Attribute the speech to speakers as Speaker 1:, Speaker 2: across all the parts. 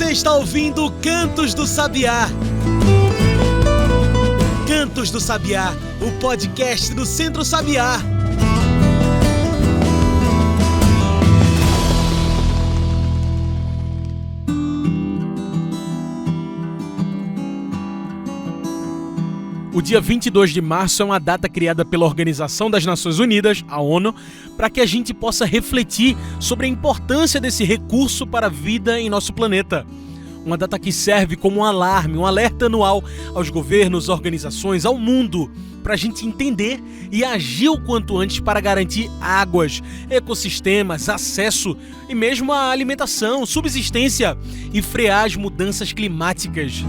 Speaker 1: Você está ouvindo Cantos do Sabiá. Cantos do Sabiá, o podcast do Centro Sabiá. O dia 22 de março é uma data criada pela Organização das Nações Unidas, a ONU, para que a gente possa refletir sobre a importância desse recurso para a vida em nosso planeta. Uma data que serve como um alarme, um alerta anual aos governos, organizações, ao mundo, para a gente entender e agir o quanto antes para garantir águas, ecossistemas, acesso e mesmo a alimentação, subsistência e frear as mudanças climáticas.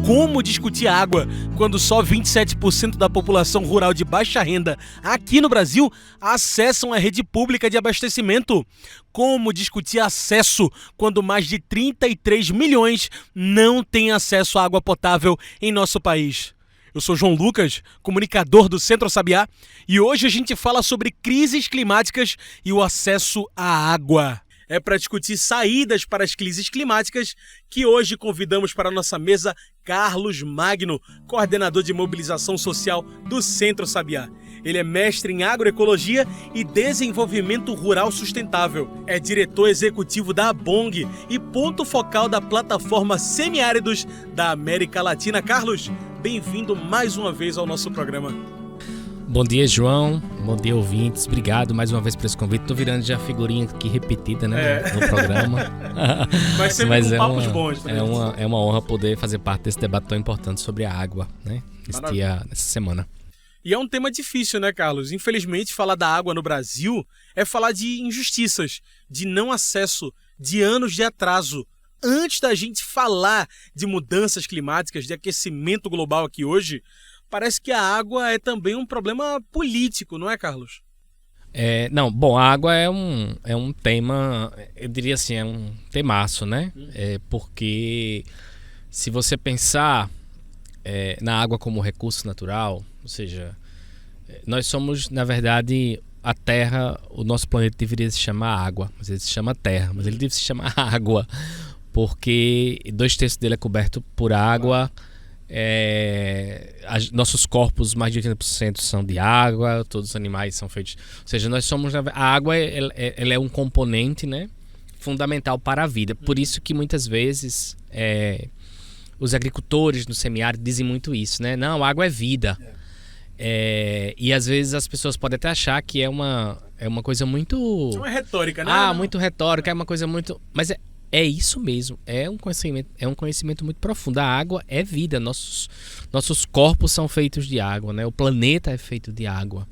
Speaker 1: Como discutir água quando só 27% da população rural de baixa renda aqui no Brasil acessam a rede pública de abastecimento? Como discutir acesso quando mais de 33 milhões não têm acesso à água potável em nosso país? Eu sou João Lucas, comunicador do Centro Sabiá, e hoje a gente fala sobre crises climáticas e o acesso à água. É para discutir saídas para as crises climáticas que hoje convidamos para a nossa mesa Carlos Magno, coordenador de mobilização social do Centro Sabiá. Ele é mestre em agroecologia e desenvolvimento rural sustentável. É diretor executivo da ABONG e ponto focal da plataforma Semiáridos da América Latina. Carlos, bem-vindo mais uma vez ao nosso programa.
Speaker 2: Bom dia, João. Bom dia, ouvintes. Obrigado mais uma vez por esse convite. Tô virando já figurinha aqui repetida, né, no programa.
Speaker 1: Mas sempre com papos bons. Né?
Speaker 2: É uma honra poder fazer parte desse debate tão importante sobre a água, né, nessa semana.
Speaker 1: E é um tema difícil, né, Carlos? Infelizmente, falar da água no Brasil é falar de injustiças, de não acesso, de anos de atraso. Antes da gente falar de mudanças climáticas, de aquecimento global aqui hoje, parece que a água é também um problema político, não é, Carlos?
Speaker 2: A água é um tema, eu diria assim, é um temaço, né? Porque se você pensar na água como recurso natural, ou seja, nós somos, na verdade, a Terra, o nosso planeta deveria se chamar água, mas ele se chama Terra, mas ele deve se chamar água, porque 2/3 dele é coberto por água. Nossos corpos, mais de 80% são de água, todos os animais são feitos, ou seja, a água ela é um componente, né, fundamental para a vida. Por isso que muitas vezes os agricultores no semiárido dizem muito isso, né? Não, a água é vida. E às vezes as pessoas podem até achar que é uma coisa muito...
Speaker 1: É uma retórica, né?
Speaker 2: Muito retórica, é uma coisa muito... Mas é isso mesmo, é um conhecimento muito profundo. A água é vida, nossos corpos são feitos de água, né? O planeta é feito de água.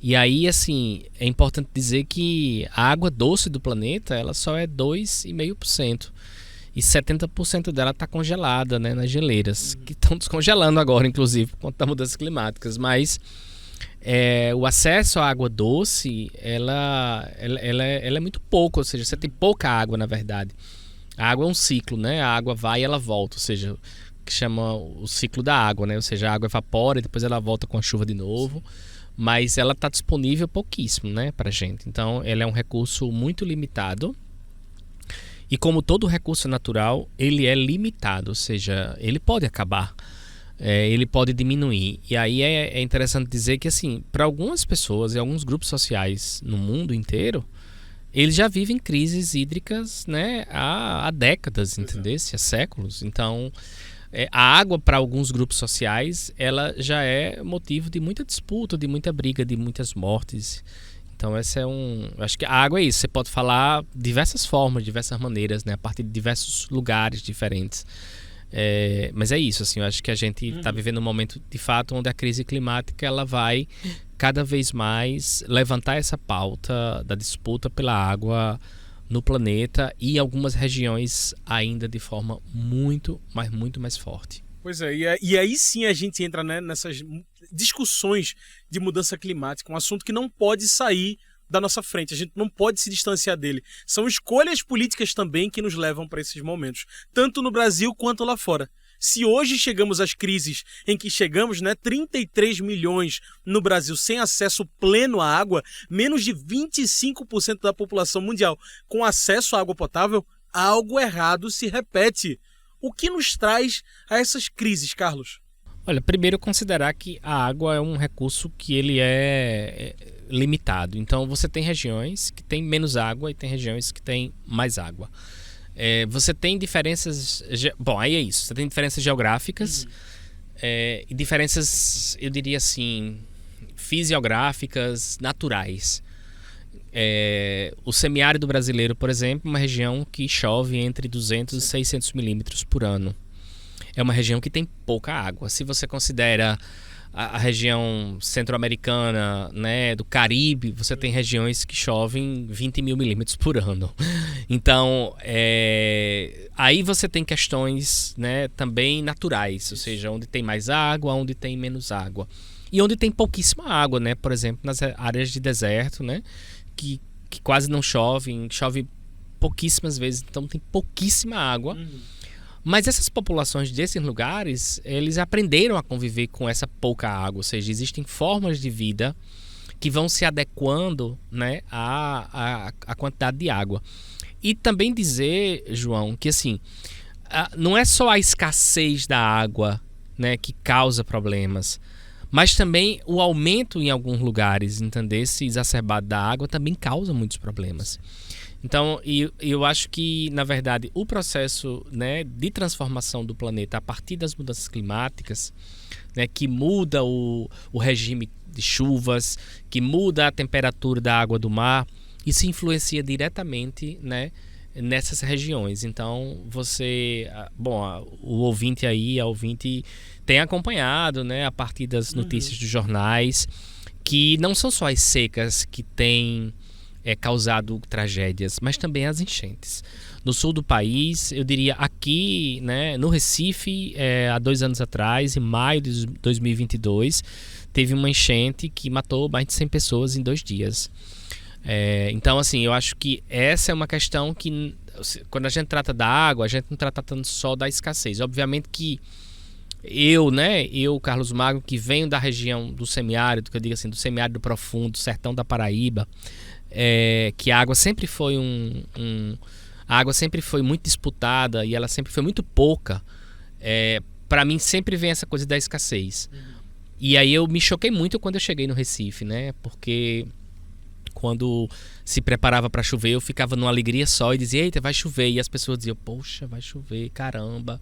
Speaker 2: E aí, assim, é importante dizer que a água doce do planeta, ela só é 2,5%. E 70% dela está congelada, né, nas geleiras, que estão descongelando agora, inclusive, por conta das mudanças climáticas. Mas o acesso à água doce, ela é muito pouco, ou seja, você tem pouca água, na verdade. A água é um ciclo, né? A água vai e ela volta, ou seja, que chama o ciclo da água, né? Ou seja, a água evapora e depois ela volta com a chuva de novo, mas ela está disponível pouquíssimo, né, pra gente. Então, ela é um recurso muito limitado. E como todo recurso natural, ele é limitado, ou seja, ele pode acabar. Ele pode diminuir. E aí é interessante dizer que, assim, para algumas pessoas e alguns grupos sociais no mundo inteiro, eles já vivem crises hídricas, né, há décadas, entendeu? Há séculos. Então, a água para alguns grupos sociais, ela já é motivo de muita disputa, de muita briga, de muitas mortes. Então, acho que a água é isso. Você pode falar de diversas formas, de diversas maneiras, né, a partir de diversos lugares diferentes. Mas é isso, assim, eu acho que a gente está vivendo um momento, de fato, onde a crise climática ela vai cada vez mais levantar essa pauta da disputa pela água no planeta e em algumas regiões ainda de forma muito mais forte.
Speaker 1: Pois é, e aí sim a gente entra, né, nessas discussões de mudança climática, um assunto que não pode sair da nossa frente, a gente não pode se distanciar dele. São escolhas políticas também que nos levam para esses momentos, tanto no Brasil quanto lá fora. Se hoje chegamos às crises em que chegamos, né, 33 milhões no Brasil sem acesso pleno à água, menos de 25% da população mundial com acesso à água potável, algo errado se repete. O que nos traz a essas crises, Carlos?
Speaker 2: Olha, primeiro considerar que a água é um recurso que ele é limitado. Então você tem regiões que têm menos água e tem regiões que têm mais água. Você tem diferenças... Bom, aí é isso. Você tem diferenças geográficas e diferenças, eu diria assim, fisiográficas, naturais. O semiárido brasileiro, por exemplo, é uma região que chove entre 200 e 600 milímetros por ano. É uma região que tem pouca água. Se você considera a região centro-americana, né, do Caribe, você tem regiões que chovem 20 mil milímetros por ano. Então, aí você tem questões, né, também naturais, ou seja, onde tem mais água, onde tem menos água. E onde tem pouquíssima água, né, por exemplo, nas áreas de deserto, né, que quase não chove pouquíssimas vezes, então tem pouquíssima água. Mas essas populações desses lugares, eles aprenderam a conviver com essa pouca água, ou seja, existem formas de vida que vão se adequando, né, à quantidade de água. E também dizer, João, que assim, não é só a escassez da água, né, que causa problemas, mas também o aumento em alguns lugares, entender, se exacerbado da água também causa muitos problemas. Então, eu acho que, na verdade, o processo, né, de transformação do planeta a partir das mudanças climáticas, né, que muda o regime de chuvas, que muda a temperatura da água do mar, isso influencia diretamente, né, nessas regiões. Então, o ouvinte aí, a ouvinte tem acompanhado, né, a partir das notícias dos jornais, que não são só as secas que têm causado tragédias, mas também as enchentes. No sul do país, eu diria aqui, né, no Recife, há 2 anos atrás, em maio de 2022, teve uma enchente que matou mais de 100 pessoas em 2 dias. Então, assim, eu acho que essa é uma questão que, quando a gente trata da água, a gente não está tratando só da escassez. Obviamente que eu, Carlos Magno, que venho da região do semiárido, que eu digo assim, do semiárido profundo, do sertão da Paraíba, que a água sempre foi a água sempre foi muito disputada e ela sempre foi muito pouca. Para mim sempre vem essa coisa da escassez. E aí eu me choquei muito quando eu cheguei no Recife, né? Porque quando se preparava para chover, eu ficava numa alegria só e dizia, eita, vai chover. E as pessoas diziam, poxa, vai chover, caramba.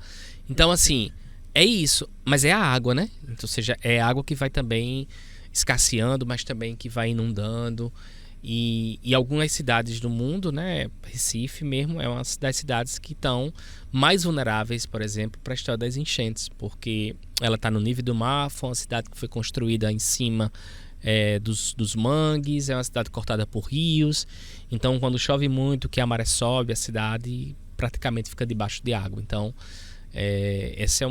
Speaker 2: Então, assim, é isso. Mas é a água, né? Então, ou seja, é a água que vai também escasseando, mas também que vai inundando. E algumas cidades do mundo, né, Recife mesmo é uma das cidades que estão mais vulneráveis, por exemplo, para a história das enchentes, porque ela está no nível do mar, foi uma cidade que foi construída em cima dos mangues, é uma cidade cortada por rios, então quando chove muito, que a maré sobe, a cidade praticamente fica debaixo de água. Então essa é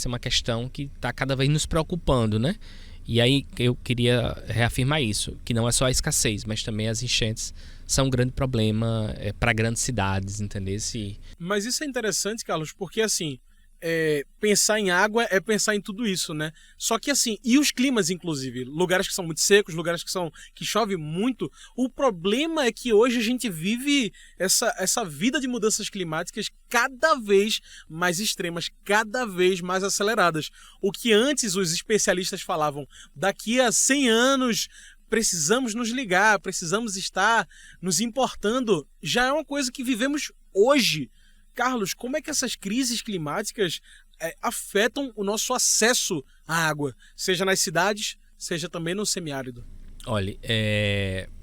Speaker 2: uma questão que está cada vez nos preocupando, né? E aí eu queria reafirmar isso, que não é só a escassez, mas também as enchentes são um grande problema para grandes cidades, entendeu?
Speaker 1: Mas isso é interessante, Carlos, porque assim, pensar em água é pensar em tudo isso, né? Só que assim, e os climas, inclusive, lugares que são muito secos, lugares que chove muito, o problema é que hoje a gente vive essa vida de mudanças climáticas cada vez mais extremas, cada vez mais aceleradas. O que antes os especialistas falavam, daqui a 100 anos precisamos nos ligar, precisamos estar nos importando, já é uma coisa que vivemos hoje. Carlos, como é que essas crises climáticas afetam o nosso acesso à água, seja nas cidades, seja também no semiárido?
Speaker 2: Olha,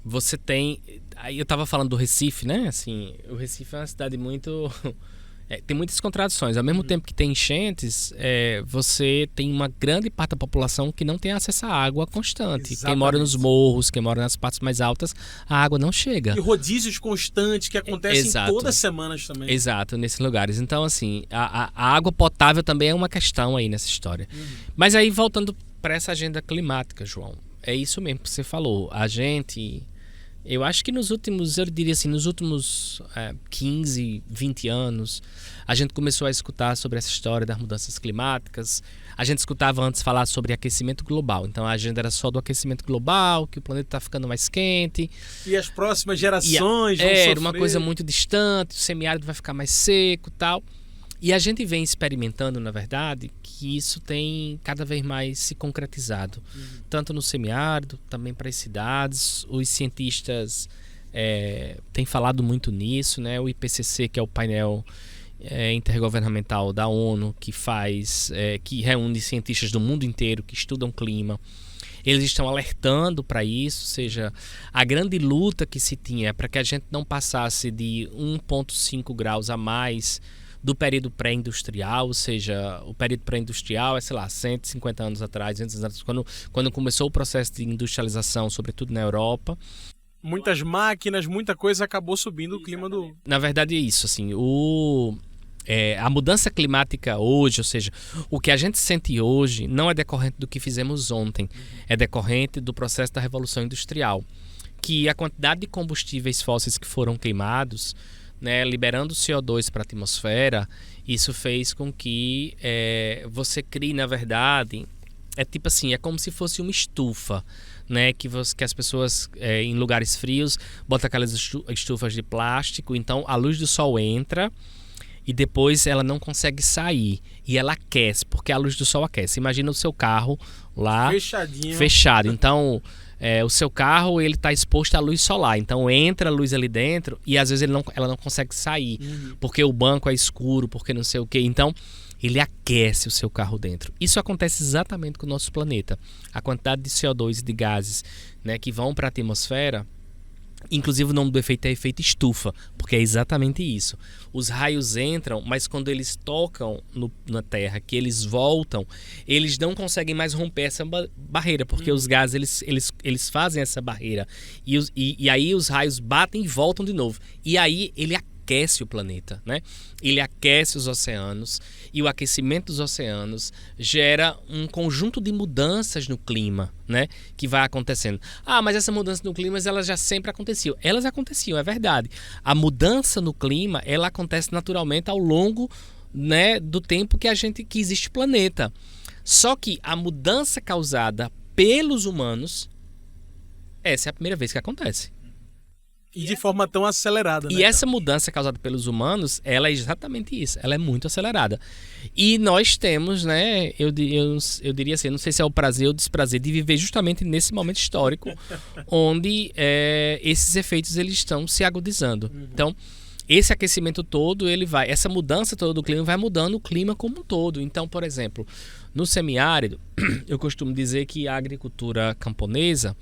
Speaker 2: você tem... Aí eu estava falando do Recife, né? Assim, o Recife é uma cidade muito... tem muitas contradições. Ao mesmo tempo que tem enchentes, você tem uma grande parte da população que não tem acesso à água constante. Exatamente. Quem mora nos morros, quem mora nas partes mais altas, a água não chega.
Speaker 1: E rodízios constantes que acontecem todas as semanas também.
Speaker 2: Exato, nesses lugares. Então, assim, a água potável também é uma questão aí nessa história. Mas aí, voltando para essa agenda climática, João, é isso mesmo que você falou. A gente Eu acho que nos últimos 15, 20 anos, a gente começou a escutar sobre essa história das mudanças climáticas. A gente escutava antes falar sobre aquecimento global. Então a agenda era só do aquecimento global, que o planeta está ficando mais quente.
Speaker 1: E as próximas gerações vão sofrer.
Speaker 2: Era uma coisa muito distante, o semiárido vai ficar mais seco e tal. E a gente vem experimentando, na verdade, que isso tem cada vez mais se concretizado. Tanto no semiárido, também para as cidades. Os cientistas têm falado muito nisso, né? O IPCC, que é o painel intergovernamental da ONU, que reúne cientistas do mundo inteiro que estudam clima. Eles estão alertando para isso, ou seja, a grande luta que se tinha é para que a gente não passasse de 1,5 graus a mais do período pré-industrial, ou seja, o período pré-industrial é, 150 anos atrás, 200 anos atrás, quando começou o processo de industrialização, sobretudo na Europa.
Speaker 1: Muitas máquinas, muita coisa acabou subindo o clima do...
Speaker 2: Na verdade é isso, assim, a mudança climática hoje, ou seja, o que a gente sente hoje não é decorrente do que fizemos ontem, é decorrente do processo da Revolução Industrial, que a quantidade de combustíveis fósseis que foram queimados, né, liberando CO2 para a atmosfera, isso fez com que você crie, na verdade, é tipo assim, é como se fosse uma estufa, né, que as pessoas em lugares frios botam aquelas estufas de plástico, então a luz do sol entra e depois ela não consegue sair e ela aquece, porque a luz do sol aquece. Imagina o seu carro lá fechado, então o seu carro ele está exposto à luz solar, então entra a luz ali dentro e às vezes ela não consegue sair, porque o banco é escuro, porque não sei o que, então ele aquece o seu carro dentro. Isso acontece exatamente com o nosso planeta. A quantidade de CO2 e de gases, né, que vão para a atmosfera, inclusive o nome do efeito é efeito estufa, porque é exatamente isso. Os raios entram, mas quando eles tocam na Terra, que eles voltam, eles não conseguem mais romper essa barreira, porque os gases eles fazem essa barreira. E aí os raios batem e voltam de novo. E aí ele aquece o planeta, né? Ele aquece os oceanos e o aquecimento dos oceanos gera um conjunto de mudanças no clima, né? Que vai acontecendo. Mas essa mudança no clima, elas já sempre aconteciam. Elas aconteciam, é verdade. A mudança no clima, ela acontece naturalmente ao longo, né, do tempo que existe o planeta. Só que a mudança causada pelos humanos, essa é a primeira vez que acontece.
Speaker 1: E de forma tão acelerada, né?
Speaker 2: E essa mudança causada pelos humanos, ela é exatamente isso. Ela é muito acelerada. E nós temos, né, eu diria assim, não sei se é o prazer ou o desprazer de viver justamente nesse momento histórico onde esses efeitos eles estão se agudizando. Então, esse aquecimento todo, essa mudança toda do clima vai mudando o clima como um todo. Então, por exemplo, no semiárido, eu costumo dizer que a agricultura camponesa,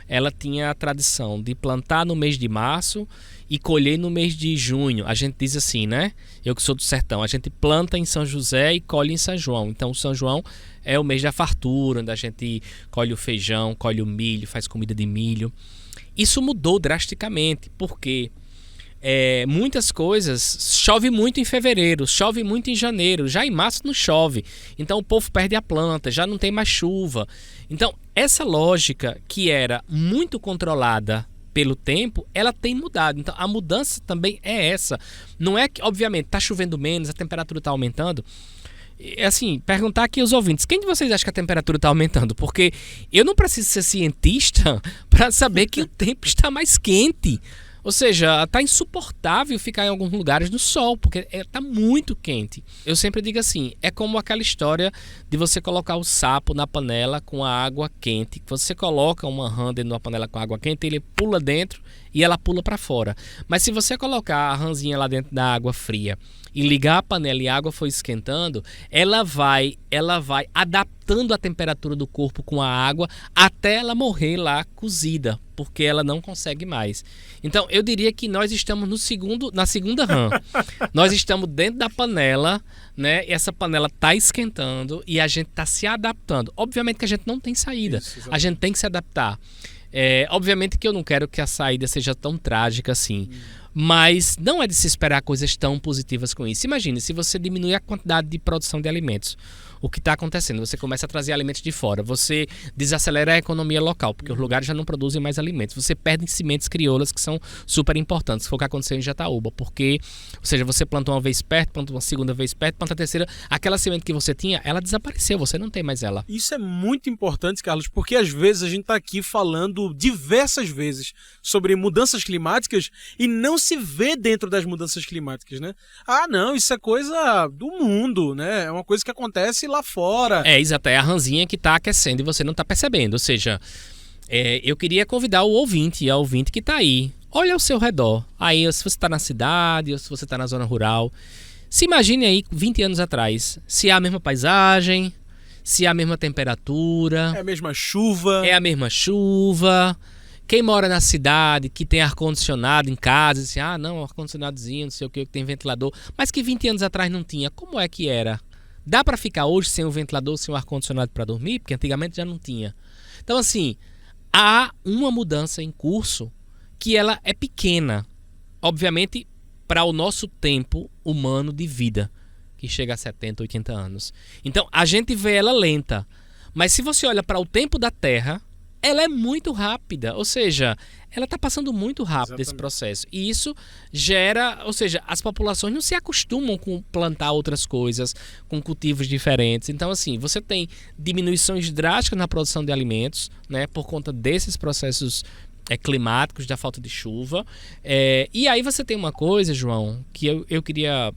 Speaker 2: ela tinha a tradição de plantar no mês de março e colher no mês de junho. A gente diz assim, né? Eu que sou do sertão, a gente planta em São José e colhe em São João. Então, São João é o mês da fartura, onde a gente colhe o feijão, colhe o milho, faz comida de milho. Isso mudou drasticamente, porque muitas coisas, chove muito em fevereiro, chove muito em janeiro, já em março não chove, então o povo perde a planta, já não tem mais chuva. Então essa lógica que era muito controlada pelo tempo, ela tem mudado. Então a mudança também é essa, não é que obviamente está chovendo menos, a temperatura está aumentando. É assim, perguntar aqui aos ouvintes, quem de vocês acha que a temperatura está aumentando? Porque eu não preciso ser cientista para saber que o tempo está mais quente. Ou seja, tá insuportável ficar em alguns lugares no sol, porque tá muito quente. Eu sempre digo assim, é como aquela história de você colocar o sapo na panela com a água quente. Você coloca uma rã dentro de uma panela com água quente, ele pula dentro e ela pula para fora. Mas se você colocar a rãzinha lá dentro da água fria e ligar a panela e a água for esquentando, ela vai adaptando a temperatura do corpo com a água até ela morrer lá cozida, porque ela não consegue mais. Então eu diria que nós estamos na segunda rã. Nós estamos dentro da panela, né? E essa panela está esquentando e a gente está se adaptando. Obviamente que a gente não tem saída. A gente tem que se adaptar. Obviamente que eu não quero que a saída seja tão trágica assim. Mas não é de se esperar coisas tão positivas com isso. Imagine se você diminuir a quantidade de produção de alimentos. o que está acontecendo? Você começa a trazer alimentos de fora, você desacelera a economia local, porque os lugares já não produzem mais alimentos. Você perde sementes crioulas que são super importantes, foi o que aconteceu em Jataúba, porque, ou seja, você plantou uma vez perto, plantou uma segunda vez perto, planta a terceira, aquela semente que você tinha, ela desapareceu, você não tem mais ela.
Speaker 1: Isso é muito importante, Carlos, porque às vezes a gente está aqui falando diversas vezes sobre mudanças climáticas e não se vê dentro das mudanças climáticas, né? Ah, não, isso é coisa do mundo, né? É uma coisa que acontece lá fora.
Speaker 2: Exato, é a ranzinha que está aquecendo e você não está percebendo. Ou seja, eu queria convidar o ouvinte e a ouvinte que está aí. Olha ao seu redor. Aí, se você está na cidade ou se você está na zona rural. Se imagine aí 20 anos atrás, se é a mesma paisagem, se é a mesma temperatura.
Speaker 1: É a mesma chuva.
Speaker 2: É a mesma chuva. Quem mora na cidade, que tem ar-condicionado em casa, diz assim, não, ar-condicionadozinho, não sei o que tem ventilador. Mas que 20 anos atrás não tinha. Como é que era? Dá para ficar hoje sem o ventilador, sem o ar-condicionado para dormir? Porque antigamente já não tinha. Então, assim, há uma mudança em curso que ela é pequena. Obviamente, para o nosso tempo humano de vida, que chega a 70, 80 anos. Então, a gente vê ela lenta. Mas se você olha para o tempo da Terra, ela é muito rápida, ou seja, ela está passando muito rápido esse processo. E isso gera, ou seja, as populações não se acostumam com plantar outras coisas, com cultivos diferentes. Então, assim, você tem diminuições drásticas na produção de alimentos, né, por conta desses processos climáticos, da falta de chuva. E aí você tem uma coisa, João, que eu queria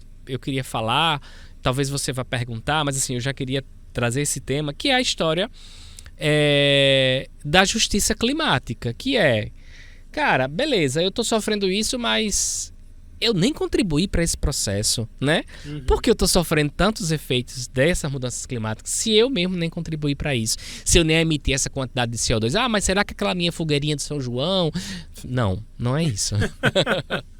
Speaker 2: falar, talvez você vá perguntar, mas assim, eu já queria trazer esse tema, que é a história da justiça climática, que cara, beleza, eu tô sofrendo isso, mas eu nem contribuí para esse processo, né? Por que eu tô sofrendo tantos efeitos dessas mudanças climáticas se eu mesmo nem contribuí para isso? Se eu nem emiti essa quantidade de CO2? Mas será que aquela minha fogueirinha de São João... Não é isso.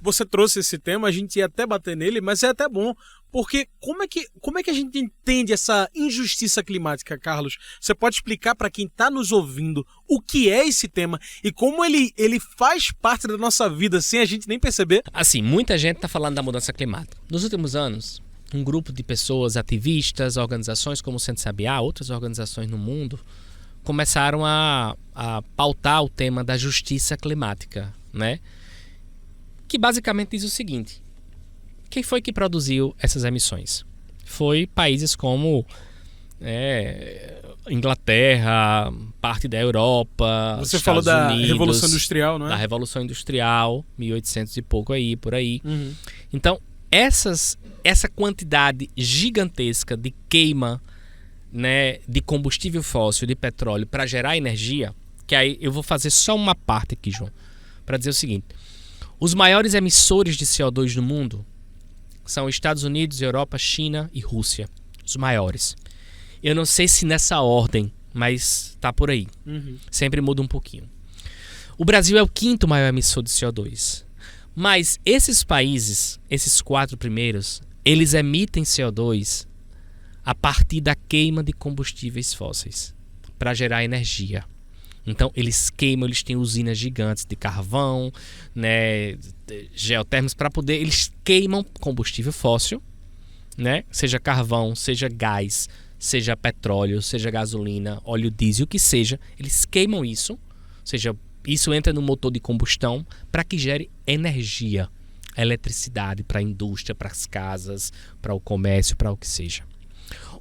Speaker 1: Você trouxe esse tema, a gente ia até bater nele, mas é até bom, porque como é que a gente entende essa injustiça climática, Carlos? Você pode explicar para quem está nos ouvindo o que é esse tema e como ele faz parte da nossa vida sem a gente nem perceber?
Speaker 2: Assim, muita gente está falando da mudança climática. Nos últimos anos, um grupo de pessoas, ativistas, organizações como o Centro Sabiá, outras organizações no mundo, começaram a pautar o tema da justiça climática, né? Que basicamente diz o seguinte: quem foi que produziu essas emissões? Foi países como Inglaterra, parte da Europa,
Speaker 1: Você
Speaker 2: Estados
Speaker 1: falou da
Speaker 2: Unidos,
Speaker 1: Revolução Industrial, não é?
Speaker 2: Da Revolução Industrial, 1800 e pouco aí, por aí. Então, essa quantidade gigantesca de queima, né, de combustível fóssil, de petróleo, para gerar energia, que aí eu vou fazer só uma parte aqui, João, para dizer o seguinte: os maiores emissores de CO2 no mundo são Estados Unidos, Europa, China e Rússia. Os maiores. Eu não sei se nessa ordem, mas tá por aí. Sempre muda um pouquinho. O Brasil é o 5º maior emissor de CO2. Mas esses países, esses 4 primeiros, eles emitem CO2 a partir da queima de combustíveis fósseis para gerar energia. Então, eles queimam, eles têm usinas gigantes de carvão, né, geotérmicos, para poder... Eles queimam combustível fóssil, né, seja carvão, seja gás, seja petróleo, seja gasolina, óleo diesel, o que seja. Eles queimam isso, ou seja, isso entra no motor de combustão para que gere energia, eletricidade para a indústria, para as casas, para o comércio, para o que seja.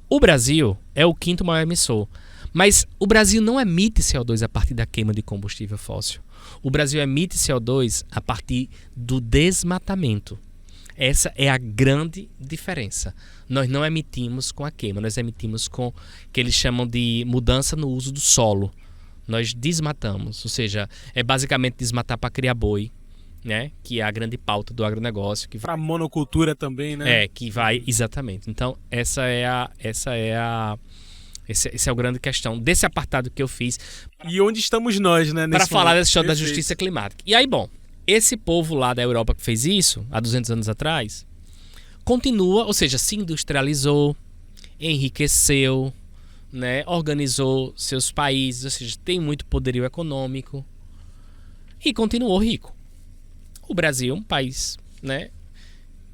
Speaker 2: O Brasil é o 5º maior emissor. Mas o Brasil não emite CO2 a partir da queima de combustível fóssil. O Brasil emite CO2 a partir do desmatamento. Essa é a grande diferença. Nós não emitimos com a queima, nós emitimos com o que eles chamam de mudança no uso do solo. Nós desmatamos, ou seja, é basicamente desmatar para criar boi, né? Que é a grande pauta do agronegócio.
Speaker 1: Para monocultura também, né?
Speaker 2: Que vai, exatamente. Então, esse é o grande questão desse apartado que eu fiz.
Speaker 1: E onde estamos nós, né?
Speaker 2: Para falar dessa história da justiça climática. E aí, bom, esse povo lá da Europa que fez isso, há 200 anos atrás, continua, ou seja, se industrializou, enriqueceu, né, organizou seus países, ou seja, tem muito poderio econômico e continuou rico. O Brasil é um país, né,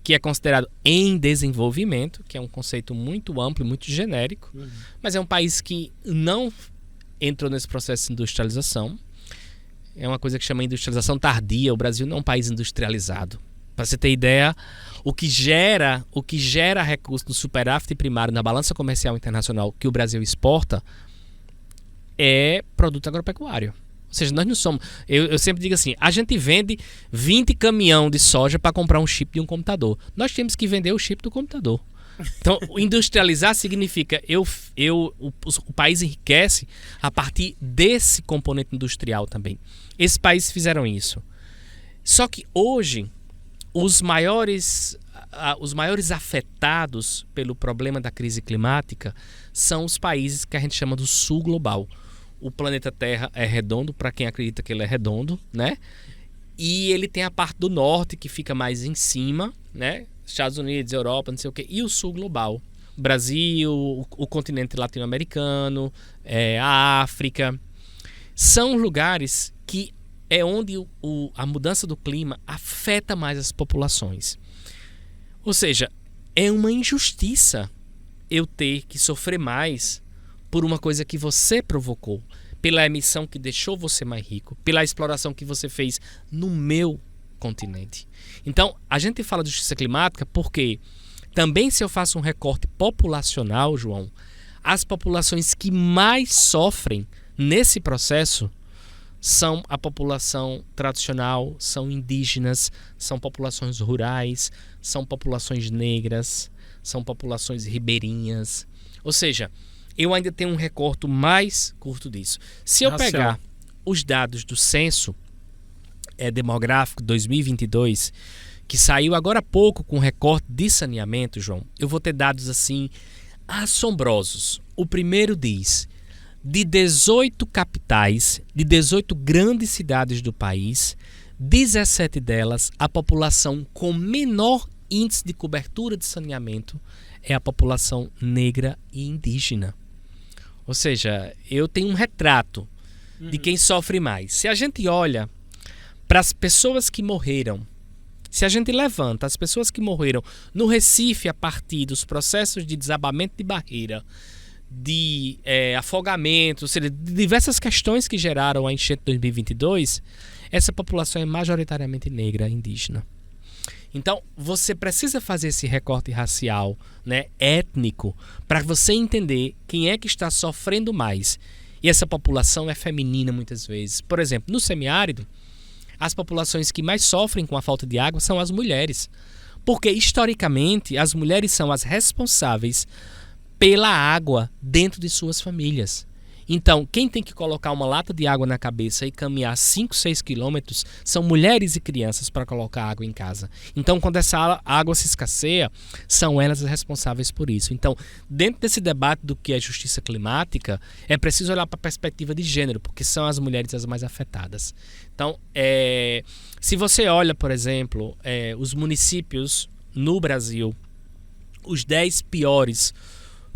Speaker 2: que é considerado em desenvolvimento, que é um conceito muito amplo e muito genérico, mas é um país que não entrou nesse processo de industrialização. É uma coisa que chama industrialização tardia. O Brasil não é um país industrializado. Para você ter ideia, o que gera recurso no superávit primário na balança comercial internacional que o Brasil exporta é produto agropecuário. Ou seja, nós não somos... Eu sempre digo assim, a gente vende 20 caminhão de soja para comprar um chip de um computador. Nós temos que vender o chip do computador. Então, industrializar significa o país enriquece a partir desse componente industrial também. Esses países fizeram isso. Só que hoje, os maiores afetados pelo problema da crise climática são os países que a gente chama do sul global. O planeta Terra é redondo, para quem acredita que ele é redondo, né? E ele tem a parte do norte que fica mais em cima, né? Estados Unidos, Europa, não sei o quê. E o sul global. Brasil, o continente latino-americano, a África. São lugares que é onde a mudança do clima afeta mais as populações. Ou seja, é uma injustiça eu ter que sofrer mais por uma coisa que você provocou, pela emissão que deixou você mais rico, pela exploração que você fez no meu continente. Então, a gente fala de justiça climática porque também, se eu faço um recorte populacional, João, as populações que mais sofrem nesse processo são a população tradicional, são indígenas, são populações rurais, são populações negras, são populações ribeirinhas. Ou seja, eu ainda tenho um recorte mais curto disso. Se eu pegar os dados do censo demográfico 2022, que saiu agora há pouco com recorte de saneamento, João, eu vou ter dados assim assombrosos. O primeiro diz: de 18 capitais, de 18 grandes cidades do país, 17 delas, a população com menor índice de cobertura de saneamento é a população negra e indígena. Ou seja, eu tenho um retrato de quem sofre mais. Se a gente olha para as pessoas que morreram, se a gente levanta as pessoas que morreram no Recife a partir dos processos de desabamento de barreira, de afogamento, ou seja, de diversas questões que geraram a enchente de 2022, essa população é majoritariamente negra e indígena. Então, você precisa fazer esse recorte racial, né, étnico, para você entender quem é que está sofrendo mais. E essa população é feminina muitas vezes. Por exemplo, no semiárido, as populações que mais sofrem com a falta de água são as mulheres. Porque, historicamente, as mulheres são as responsáveis pela água dentro de suas famílias. Então, quem tem que colocar uma lata de água na cabeça e caminhar 5, 6 quilômetros são mulheres e crianças para colocar água em casa. Então, quando essa água se escasseia, são elas as responsáveis por isso. Então, dentro desse debate do que é justiça climática, é preciso olhar para a perspectiva de gênero, porque são as mulheres as mais afetadas. Então, se você olha, por exemplo, os municípios no Brasil, os 10 piores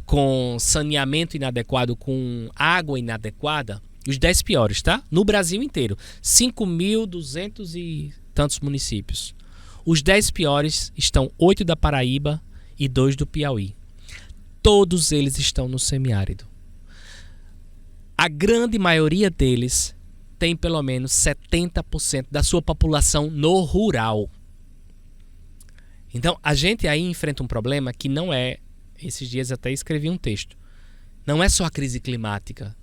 Speaker 2: com saneamento inadequado, com água inadequada, os 10 piores, tá? No Brasil inteiro, 5.200 e tantos municípios. Os 10 piores estão 8 da Paraíba e 2 do Piauí. Todos eles estão no semiárido. A grande maioria deles tem pelo menos 70% da sua população no rural. Então, a gente aí enfrenta um problema que não é... Esses dias até escrevi um texto. Não é só a crise climática.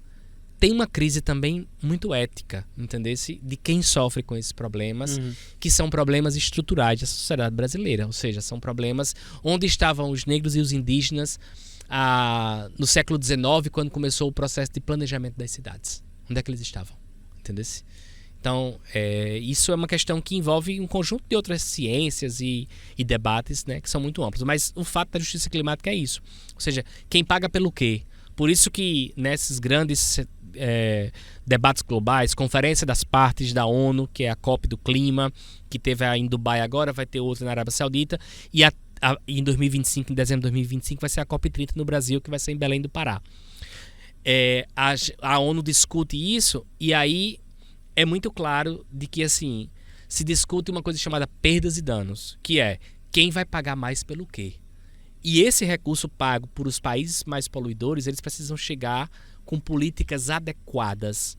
Speaker 2: Tem uma crise também muito ética, entendesse? De quem sofre com esses problemas, que são problemas estruturais da sociedade brasileira. Ou seja, são problemas onde estavam os negros e os indígenas no século XIX, quando começou o processo de planejamento das cidades. Onde é que eles estavam? Entendesse? Então, isso é uma questão que envolve um conjunto de outras ciências e debates, né, que são muito amplos. Mas o fato da justiça climática é isso. Ou seja, quem paga pelo quê? Por isso que nesses grandes debates globais, Conferência das Partes da ONU, que é a COP do Clima, que teve em Dubai agora, vai ter outra na Arábia Saudita, e em 2025, em dezembro de 2025, vai ser a COP 30 no Brasil, que vai ser em Belém do Pará. A ONU discute isso, e aí é muito claro de que assim se discute uma coisa chamada perdas e danos, que é quem vai pagar mais pelo quê? E esse recurso pago por os países mais poluidores, eles precisam chegar com políticas adequadas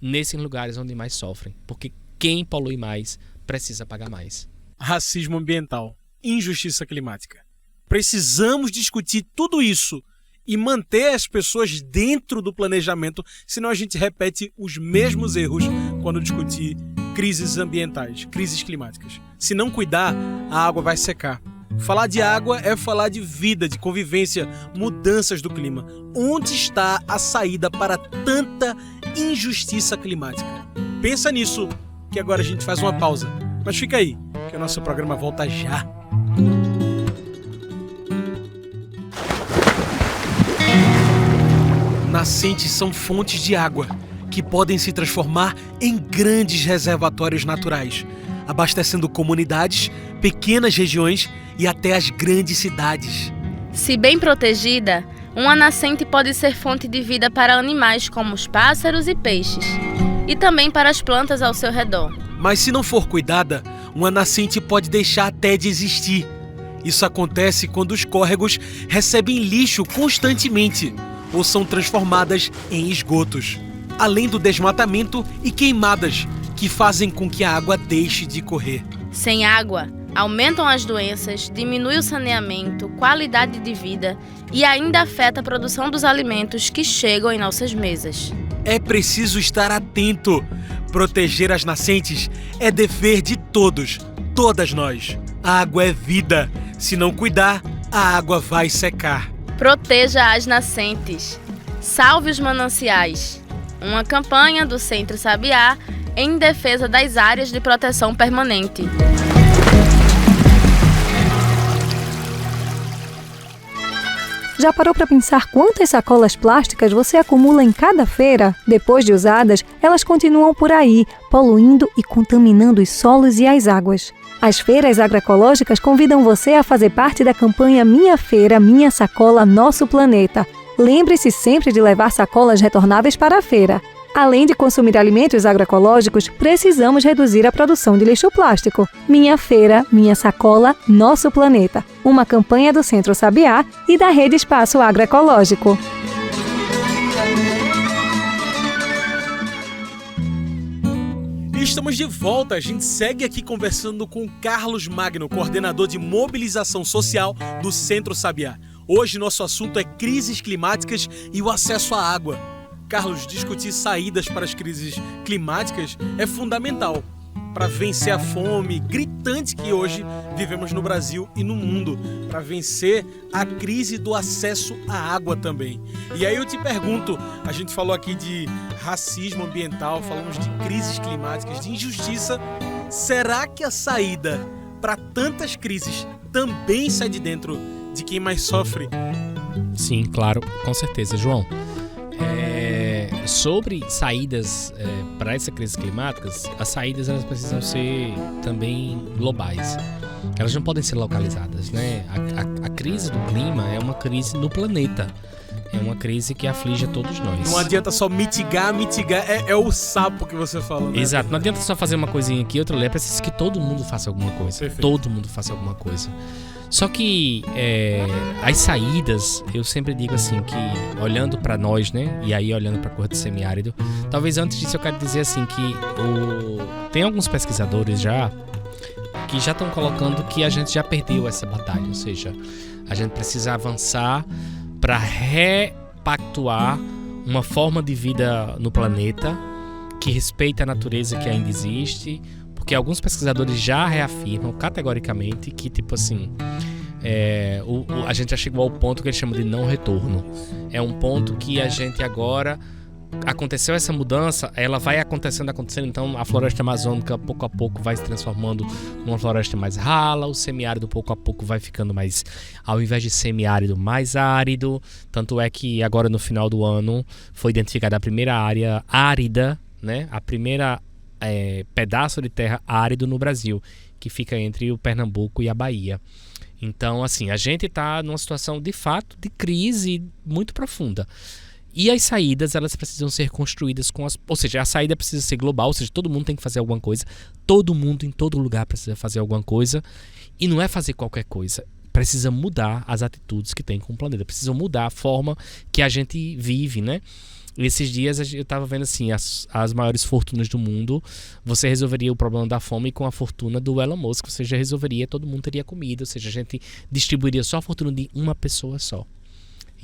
Speaker 2: nesses lugares onde mais sofrem. Porque quem polui mais precisa pagar mais.
Speaker 1: Racismo ambiental, injustiça climática. Precisamos discutir tudo isso e manter as pessoas dentro do planejamento, senão a gente repete os mesmos erros quando discutir crises ambientais, crises climáticas. Se não cuidar, a água vai secar. Falar de água é falar de vida, de convivência, mudanças do clima. Onde está a saída para tanta injustiça climática? Pensa nisso, que agora a gente faz uma pausa. Mas fica aí, que o nosso programa volta já. Nascentes são fontes de água que podem se transformar em grandes reservatórios naturais, abastecendo comunidades, pequenas regiões e até as grandes cidades.
Speaker 3: Se bem protegida, uma nascente pode ser fonte de vida para animais como os pássaros e peixes, e também para as plantas ao seu redor.
Speaker 1: Mas se não for cuidada, uma nascente pode deixar até de existir. Isso acontece quando os córregos recebem lixo constantemente ou são transformadas em esgotos, além do desmatamento e queimadas, que fazem com que a água deixe de correr.
Speaker 3: Sem água, aumentam as doenças, diminui o saneamento, qualidade de vida e ainda afeta a produção dos alimentos que chegam em nossas mesas.
Speaker 1: É preciso estar atento. Proteger as nascentes é dever de todos, todas nós. A água é vida. Se não cuidar, a água vai secar.
Speaker 3: Proteja as nascentes. Salve os mananciais. Uma campanha do Centro Sabiá em defesa das áreas de proteção permanente.
Speaker 4: Já parou para pensar quantas sacolas plásticas você acumula em cada feira? Depois de usadas, elas continuam por aí, poluindo e contaminando os solos e as águas. As feiras agroecológicas convidam você a fazer parte da campanha Minha Feira, Minha Sacola, Nosso Planeta. Lembre-se sempre de levar sacolas retornáveis para a feira. Além de consumir alimentos agroecológicos, precisamos reduzir a produção de lixo plástico. Minha Feira, Minha Sacola, Nosso Planeta. Uma campanha do Centro Sabiá e da Rede Espaço Agroecológico.
Speaker 1: Estamos de volta, a gente segue aqui conversando com Carlos Magno, coordenador de mobilização social do Centro Sabiá. Hoje nosso assunto é crises climáticas e o acesso à água. Carlos, discutir saídas para as crises climáticas é fundamental para vencer a fome gritante que hoje vivemos no Brasil e no mundo, para vencer a crise do acesso à água também. E aí eu te pergunto, a gente falou aqui de racismo ambiental, falamos de crises climáticas, de injustiça. Será que a saída para tantas crises também sai de dentro de quem mais sofre?
Speaker 2: Sim, claro, com certeza, João. Sobre saídas para essas crises climáticas, as saídas elas precisam ser também globais. Elas não podem ser localizadas, né? A crise do clima é uma crise no planeta. É uma crise que aflige a todos nós.
Speaker 1: Não adianta só mitigar, é o sapo que você falou, né?
Speaker 2: Exato, não adianta só fazer uma coisinha aqui, outra ali. É preciso que todo mundo faça alguma coisa.
Speaker 1: Perfeito.
Speaker 2: Todo mundo faça alguma coisa. Só que as saídas, eu sempre digo assim, que olhando para nós, né, e aí olhando para a cor do semiárido, talvez antes disso eu quero dizer assim que tem alguns pesquisadores que já estão colocando que a gente já perdeu essa batalha, ou seja, a gente precisa avançar para repactuar uma forma de vida no planeta que respeita a natureza que ainda existe. Porque alguns pesquisadores já reafirmam categoricamente que, tipo assim, a gente já chegou ao ponto que eles chamam de não retorno. É um ponto que a gente agora... Aconteceu essa mudança, ela vai acontecendo, então a floresta amazônica pouco a pouco vai se transformando numa floresta mais rala, o semiárido pouco a pouco vai ficando mais, ao invés de semiárido, mais árido. Tanto é que agora no final do ano foi identificada a primeira área árida, né? A primeira pedaço de terra árido no Brasil, que fica entre o Pernambuco e a Bahia. Então, assim, a gente está numa situação, de fato, de crise muito profunda. E as saídas, elas precisam ser construídas ou seja, a saída precisa ser global, ou seja, todo mundo tem que fazer alguma coisa, todo mundo em todo lugar precisa fazer alguma coisa, E não é fazer qualquer coisa. Precisa mudar as atitudes que tem com o planeta. Precisa mudar a forma que a gente vive, né? Esses dias eu estava vendo assim, as maiores fortunas do mundo, você resolveria o problema da fome com a fortuna do Elon Musk, você já resolveria, todo mundo teria comida, ou seja, a gente distribuiria só a fortuna de uma pessoa só.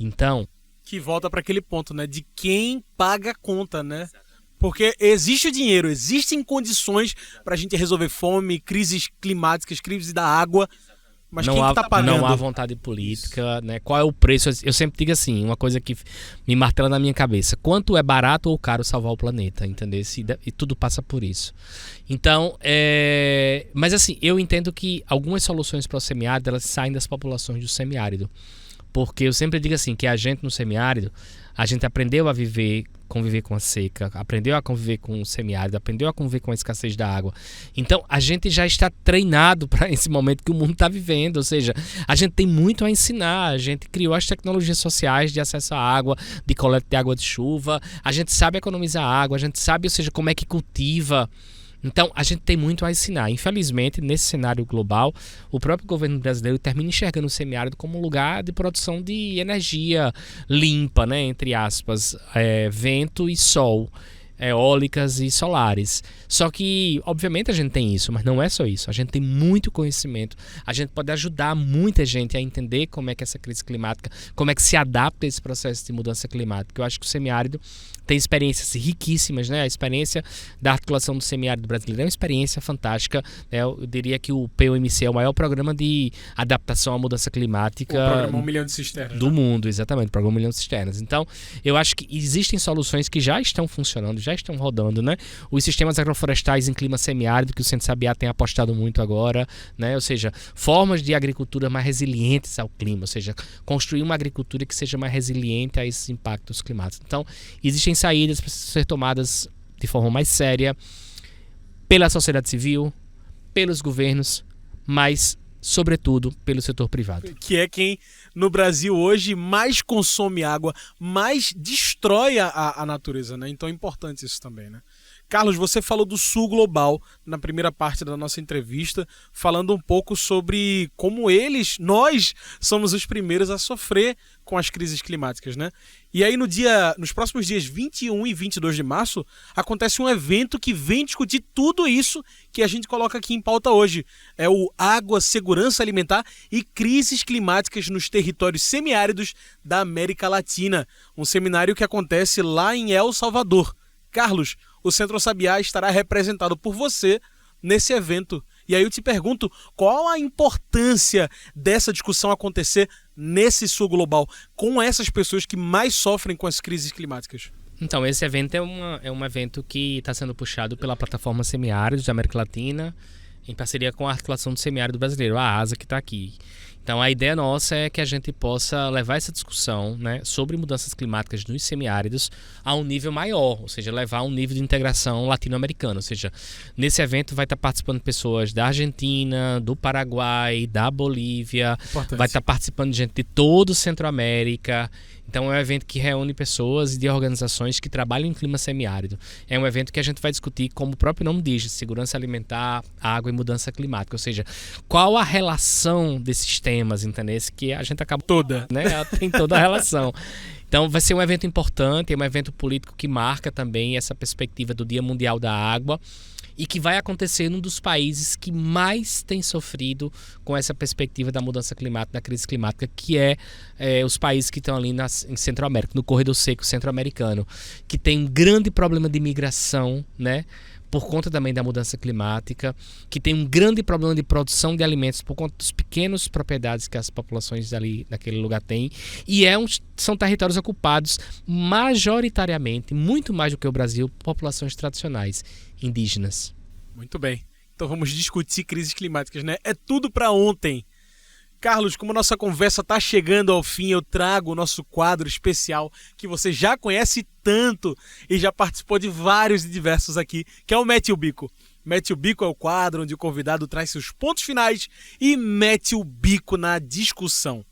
Speaker 2: Então...
Speaker 1: Que volta para aquele ponto, né? De quem paga a conta, né? Porque existe o dinheiro, existem condições para a gente resolver fome, crises climáticas, crises da água... Mas
Speaker 2: não
Speaker 1: quem
Speaker 2: há,
Speaker 1: que tá pagando?
Speaker 2: Não há vontade política, né? Qual é o preço? Eu sempre digo assim, uma coisa que me martela na minha cabeça. Quanto é barato ou caro salvar o planeta, entendeu? E tudo passa por isso. Então, mas assim, eu entendo que algumas soluções para o semiárido, elas saem das populações do semiárido. Porque eu sempre digo assim, que a gente no semiárido, a gente aprendeu a conviver com a seca, aprendeu a conviver com o semiárido, aprendeu a conviver com a escassez da água. Então, a gente já está treinado para esse momento que o mundo está vivendo, ou seja, a gente tem muito a ensinar, a gente criou as tecnologias sociais de acesso à água, de coleta de água de chuva, a gente sabe economizar água, a gente sabe, ou seja, como é que cultiva. Então, a gente tem muito a ensinar. Infelizmente, nesse cenário global, o próprio governo brasileiro termina enxergando o semiárido como um lugar de produção de energia limpa, né, entre aspas, vento e sol, eólicas e solares. Só que, obviamente, a gente tem isso, mas não é só isso. A gente tem muito conhecimento. A gente pode ajudar muita gente a entender como é que essa crise climática, como é que se adapta a esse processo de mudança climática. Eu acho que o semiárido tem experiências riquíssimas, né? A experiência da articulação do semiárido brasileiro é uma experiência fantástica. Eu diria que o PUMC é o maior programa de adaptação à mudança climática...
Speaker 1: O programa 1 milhão de cisternas.
Speaker 2: Do mundo, exatamente. O programa 1 milhão de cisternas. Então, eu acho que existem soluções que já estão funcionando, já estão rodando, né? Os sistemas agroflorestais em clima semiárido, que o Centro Sabiá tem apostado muito agora, né? Ou seja, formas de agricultura mais resilientes ao clima, ou seja, construir uma agricultura que seja mais resiliente a esses impactos climáticos. Então, existem saídas para ser tomadas de forma mais séria pela sociedade civil, pelos governos, mas, sobretudo, pelo setor privado.
Speaker 1: Que é quem, no Brasil hoje, mais consome água, mais destrói a natureza, né? Então é importante isso também, né? Carlos, você falou do Sul Global na primeira parte da nossa entrevista, falando um pouco sobre como nós somos os primeiros a sofrer com as crises climáticas, né? E aí nos próximos dias 21 e 22 de março, acontece um evento que vem discutir tudo isso que a gente coloca aqui em pauta hoje. É o Água, Segurança Alimentar e Crises Climáticas nos Territórios Semiáridos da América Latina. Um seminário que acontece lá em El Salvador. Carlos, o Centro Sabiá estará representado por você nesse evento. E aí eu te pergunto, qual a importância dessa discussão acontecer nesse Sul Global, com essas pessoas que mais sofrem com as crises climáticas?
Speaker 2: Então, esse evento é um evento que está sendo puxado pela plataforma Semiáridos da América Latina, em parceria com a articulação do semiárido brasileiro, a ASA, que está aqui. Então, a ideia nossa é que a gente possa levar essa discussão, né, sobre mudanças climáticas nos semiáridos a um nível maior, ou seja, levar a um nível de integração latino-americana. Ou seja, nesse evento vai estar participando pessoas da Argentina, do Paraguai, da Bolívia, vai estar participando gente de todo o Centro-América. Então é um evento que reúne pessoas de organizações que trabalham em clima semiárido. É um evento que a gente vai discutir, como o próprio nome diz, segurança alimentar, água e mudança climática. Ou seja, qual a relação desses temas, entendeu? Esse que a gente acaba...
Speaker 1: Toda.
Speaker 2: Né? Tem toda a relação. Então vai ser um evento importante, é um evento político que marca também essa perspectiva do Dia Mundial da Água, e que vai acontecer num dos países que mais tem sofrido com essa perspectiva da mudança climática, da crise climática, que é os países que estão ali em Centro-América, no Corredor Seco centro-americano, que tem um grande problema de migração, né? Por conta também da mudança climática, que tem um grande problema de produção de alimentos por conta dos pequenos propriedades que as populações ali naquele lugar têm, e são territórios ocupados majoritariamente, muito mais do que o Brasil, por populações tradicionais, indígenas.
Speaker 1: Muito bem. Então vamos discutir crises climáticas, né? É tudo para ontem. Carlos, como a nossa conversa está chegando ao fim, eu trago o nosso quadro especial que você já conhece tanto e já participou de vários e diversos aqui, que é o Mete o Bico. Mete o Bico é o quadro onde o convidado traz seus pontos finais e mete o bico na discussão.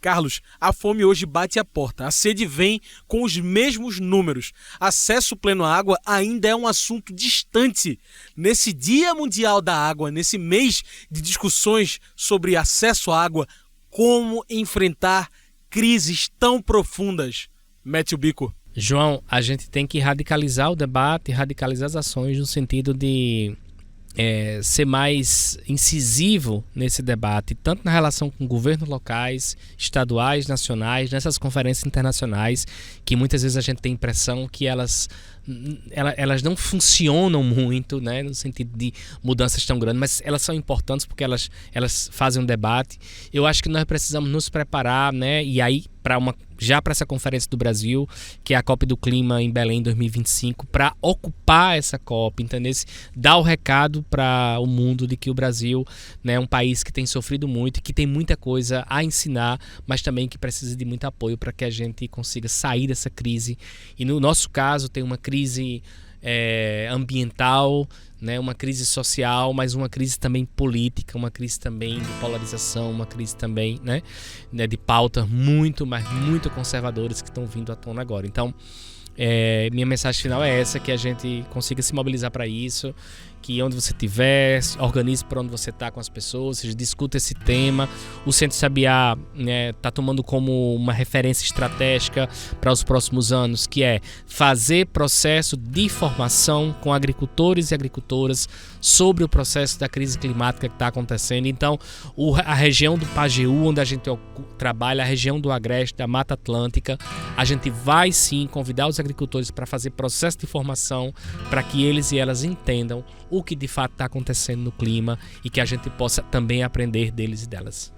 Speaker 1: Carlos, a fome hoje bate a porta, a sede vem com os mesmos números. Acesso pleno à água ainda é um assunto distante. Nesse Dia Mundial da Água, nesse mês de discussões sobre acesso à água, como enfrentar crises tão profundas? Mete o bico.
Speaker 2: João, a gente tem que radicalizar o debate, radicalizar as ações no sentido de ser mais incisivo nesse debate, tanto na relação com governos locais, estaduais, nacionais, nessas conferências internacionais, que muitas vezes a gente tem a impressão que elas não funcionam muito, né, no sentido de mudanças tão grandes, mas elas são importantes porque elas fazem um debate. Eu acho que nós precisamos nos preparar, né, e aí já para essa conferência do Brasil, que é a COP do Clima em Belém 2025, para ocupar essa COP, entendeu? Dar o recado para o mundo de que o Brasil, né, é um país que tem sofrido muito, que tem muita coisa a ensinar, mas também que precisa de muito apoio para que a gente consiga sair dessa crise. E no nosso caso tem uma crise ambiental, né, uma crise social, mas uma crise também política, uma crise também de polarização, uma crise também, né, de pautas muito conservadoras que estão vindo à tona agora. Então, minha mensagem final é essa, que a gente consiga se mobilizar para isso, que onde você estiver, organize para onde você está com as pessoas, discuta esse tema. O Centro Sabiá está tomando como uma referência estratégica para os próximos anos, que é fazer processo de formação com agricultores e agricultoras sobre o processo da crise climática que está acontecendo. Então, a região do Pajeú, onde a gente trabalha, a região do Agreste, da Mata Atlântica, a gente vai sim convidar os agricultores para fazer processo de formação, para que eles e elas entendam o que de fato está acontecendo no clima e que a gente possa também aprender deles e delas.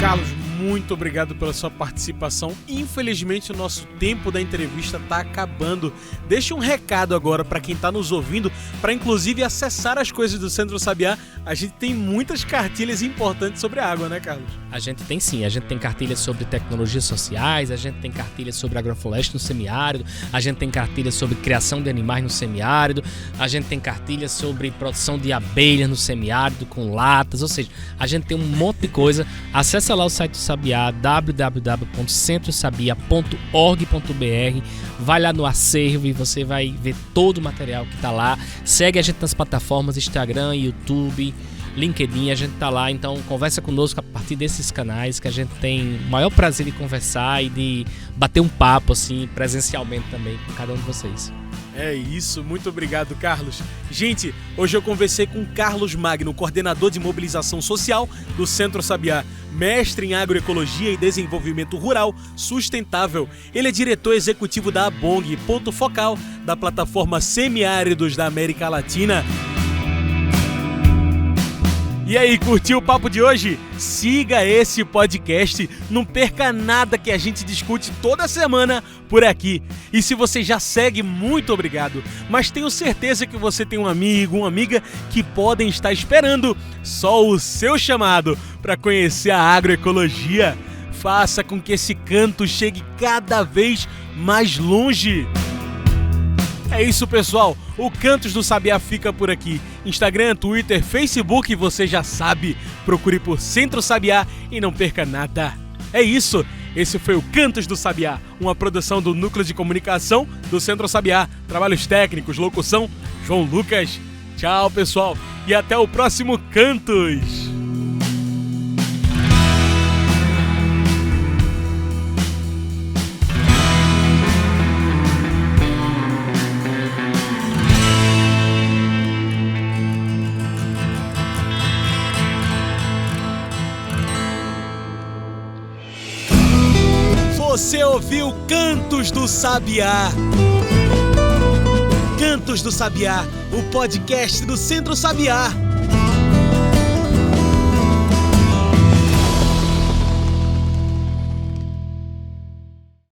Speaker 1: Carlos, muito obrigado pela sua participação. Infelizmente, o nosso tempo da entrevista está acabando. Deixa um recado agora para quem está nos ouvindo, para inclusive acessar as coisas do Centro Sabiá. A gente tem muitas cartilhas importantes sobre a água, né, Carlos?
Speaker 2: A gente tem sim, a gente tem cartilhas sobre tecnologias sociais, a gente tem cartilhas sobre agrofloresta no semiárido, a gente tem cartilhas sobre criação de animais no semiárido, a gente tem cartilhas sobre produção de abelhas no semiárido com latas, ou seja, a gente tem um monte de coisa. Acessa lá o site do Sabiá, www.centrosabia.org.br, vai lá no acervo e você vai ver todo o material que está lá. Segue a gente nas plataformas Instagram, YouTube, LinkedIn, a gente tá lá, então conversa conosco a partir desses canais, que a gente tem o maior prazer de conversar e de bater um papo assim presencialmente também com cada um de vocês.
Speaker 1: É isso, muito obrigado, Carlos. Gente, hoje eu conversei com Carlos Magno, coordenador de mobilização social do Centro Sabiá, mestre em agroecologia e desenvolvimento rural sustentável. Ele é diretor executivo da ABONG, ponto focal da plataforma Semiáridos da América Latina. E aí, curtiu o papo de hoje? Siga esse podcast, não perca nada que a gente discute toda semana por aqui. E se você já segue, muito obrigado. Mas tenho certeza que você tem um amigo, uma amiga que podem estar esperando só o seu chamado para conhecer a agroecologia. Faça com que esse canto chegue cada vez mais longe. É isso, pessoal. O Cantos do Sabiá fica por aqui. Instagram, Twitter, Facebook, você já sabe. Procure por Centro Sabiá e não perca nada. É isso. Esse foi o Cantos do Sabiá, uma produção do Núcleo de Comunicação do Centro Sabiá. Trabalhos técnicos, locução, João Lucas. Tchau, pessoal. E até o próximo Cantos. Você ouviu Cantos do Sabiá. Cantos do Sabiá, o podcast do Centro Sabiá.